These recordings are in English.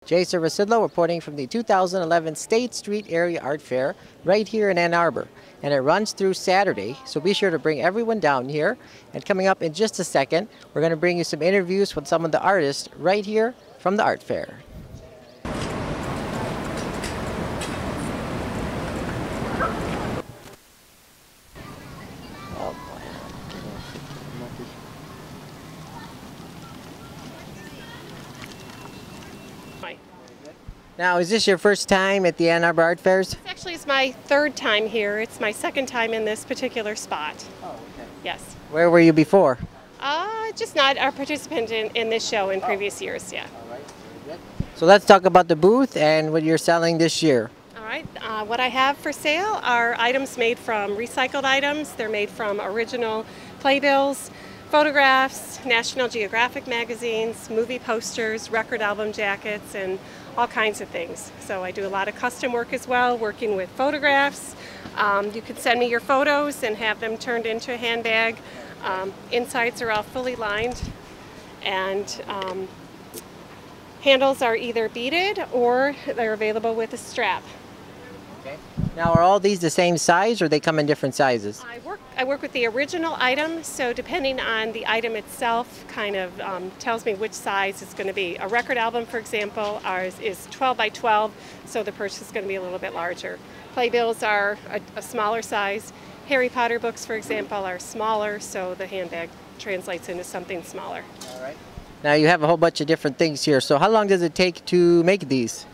Jason Rzucidlo reporting from the 2011 State Street Area Art Fair right here in Ann Arbor. And it runs through Saturday, so be sure to bring everyone down here. And coming up in just a second, we're going to bring you some interviews with some of the artists right here from the art fair. Now, is this your first time at the Ann Arbor Art Fairs? Actually, it's my third time here. It's my second time in this particular spot. Oh, okay. Yes. Where were you before? Just not a participant in this show in previous years, yeah. All right, very good. So let's talk about the booth and what you're selling this year. All right, what I have for sale are items made from recycled items. They're made from original playbills, photographs, National Geographic magazines, movie posters, record album jackets, and all kinds of things. So I do a lot of custom work as well, working with photographs. You can send me your photos and have them turned into a handbag. Insides are all fully lined, and handles are either beaded or they're available with a strap. Okay. Now, are all these the same size, or they come in different sizes? I work with the original item, so depending on the item itself, kind of tells me which size it's going to be. A record album, for example, ours is 12 by 12, so the purse is going to be a little bit larger. Playbills are a smaller size. Harry Potter books, for example, are smaller, so the handbag translates into something smaller. All right. Now, you have a whole bunch of different things here, so how long does it take to make these?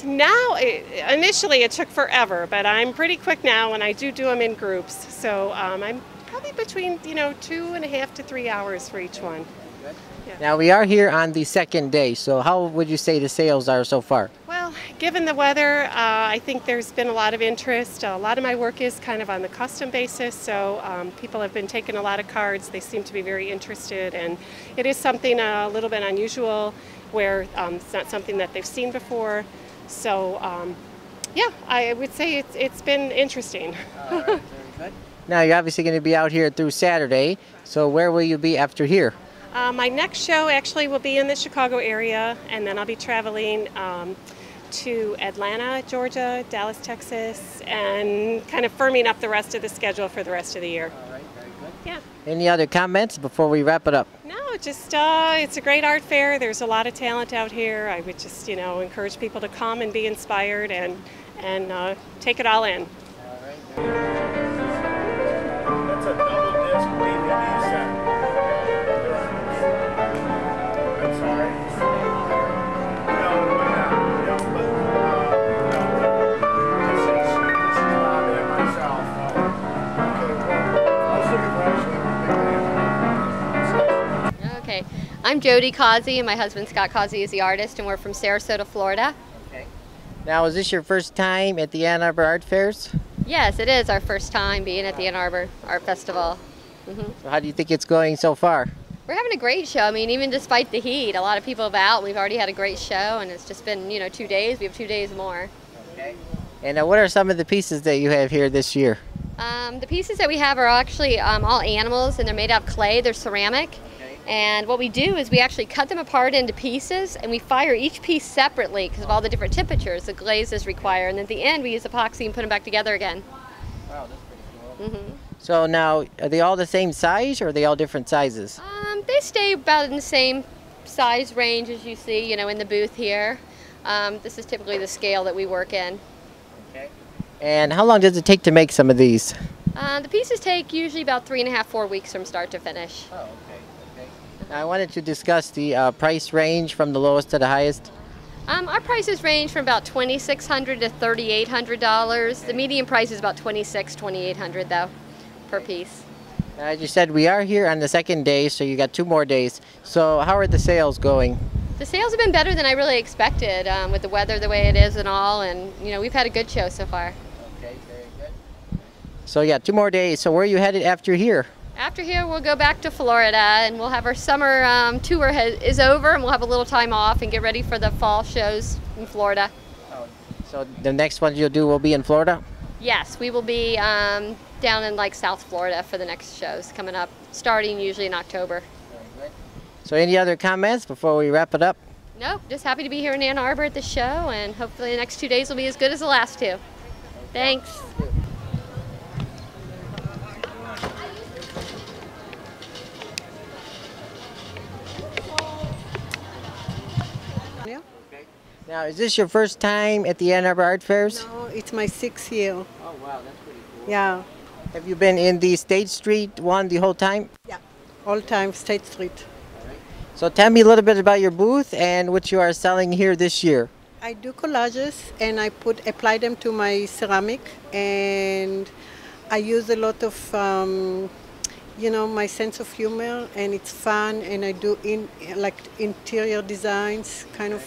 Initially it took forever, but I'm pretty quick now, and I do them in groups. So I'm probably between 2.5 to 3 hours for each one. Good. Yeah. Now, we are here on the second day, so how would you say the sales are so far? Well, given the weather, I think there's been a lot of interest. A lot of my work is kind of on the custom basis, so people have been taking a lot of cards. They seem to be very interested, and it is something a little bit unusual, where it's not something that they've seen before. So yeah, I would say it's been interesting. All right, very good. Now, you're obviously going to be out here through Saturday, so where will you be after here? My next show actually will be in the Chicago area, and then I'll be traveling to Atlanta, Georgia, Dallas, Texas, and kind of firming up the rest of the schedule for the rest of the year. All right, very good. Yeah. Any other comments before we wrap it up? No, just it's a great art fair. There's a lot of talent out here. I would just encourage people to come and be inspired and take it all in. All right. That's a double disc DVD set. I'm sorry. This is not it myself. Okay, well, I was looking for actually. Okay, I'm Jodi Causey, and my husband Scott Causey is the artist, and we're from Sarasota, Florida. Okay. Now, is this your first time at the Ann Arbor Art Fairs? Yes, it is our first time being at the Ann Arbor Art Festival. So how do you think it's going so far? We're having a great show. I mean, even despite the heat, a lot of people have out. We've already had a great show, and it's just been 2 days. We have 2 days more. Okay. And what are some of the pieces that you have here this year? The pieces that we have are actually all animals, and they're made out of clay. They're ceramic. Okay. And what we do is we actually cut them apart into pieces, and we fire each piece separately because of all the different temperatures the glazes require. And at the end, we use epoxy and put them back together again. Wow, that's pretty cool. So now, are they all the same size, or are they all different sizes? They stay about in the same size range as you see, in the booth here. This is typically the scale that we work in. Okay. And how long does it take to make some of these? The pieces take usually about 3.5 to 4 weeks from start to finish. Oh, okay. Now, I wanted to discuss the price range from the lowest to the highest. Our prices range from about $2,600 to $3,800. The median price is about $2,600, $2,800 though, per piece. As you said, we are here on the second day, so you got 2 more days. So how are the sales going? The sales have been better than I really expected with the weather the way it is and all, and we've had a good show so far. Okay, very good. So yeah, 2 more days. So where are you headed after here? After here, we'll go back to Florida, and we'll have our summer tour is over, and we'll have a little time off and get ready for the fall shows in Florida. Oh, so the next ones you'll do will be in Florida? Yes, we will be down in South Florida for the next shows coming up, starting usually in October. So any other comments before we wrap it up? Nope, just happy to be here in Ann Arbor at the show, and hopefully the next 2 days will be as good as the last two. Thanks. Yeah. Now, is this your first time at the Ann Arbor Art Fairs? No, it's my 6th year. Oh, wow, that's pretty cool. Yeah. Have you been in the State Street one the whole time? Yeah. All time State Street. So tell me a little bit about your booth and what you are selling here this year. I do collages and I apply them to my ceramic, and I use a lot of my sense of humor, and it's fun, and I do like interior designs, kind of,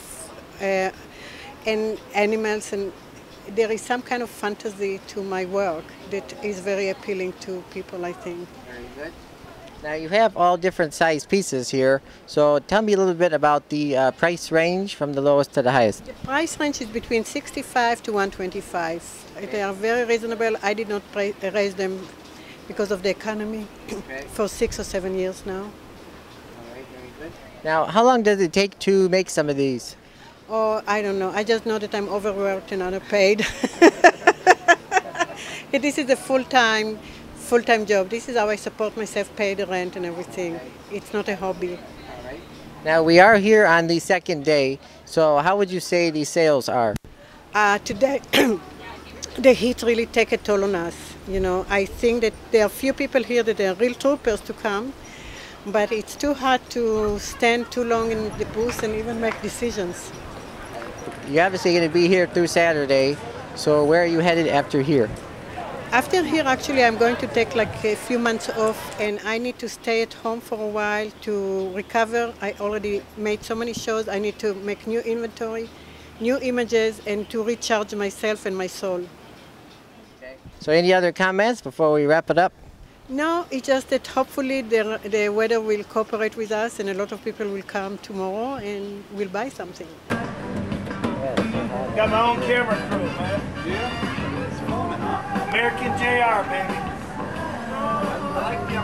and animals, and there is some kind of fantasy to my work that is very appealing to people, I think. Very good. Now you have all different size pieces here, so tell me a little bit about the price range from the lowest to the highest. The price range is between 65 to 125. They are very reasonable. I did not raise them because of the economy for 6 or 7 years now. All right, very good. Now, how long does it take to make some of these? Oh, I don't know. I just know that I'm overworked and underpaid. This is a full-time job. This is how I support myself, pay the rent and everything. It's not a hobby. All right. Now, we are here on the second day, so how would you say the sales are? Today, the heat really take a toll on us. You know, I think that there are few people here that are real troopers to come, but it's too hard to stand too long in the booth and even make decisions. You're obviously going to be here through Saturday, so where are you headed after here? After here, actually, I'm going to take like a few months off, and I need to stay at home for a while to recover. I already made so many shows. I need to make new inventory, new images, and to recharge myself and my soul. Okay. So any other comments before we wrap it up? No, it's just that hopefully the weather will cooperate with us, and a lot of people will come tomorrow and will buy something. Got my own camera crew, man. Yeah. AmericaJR, baby. I like the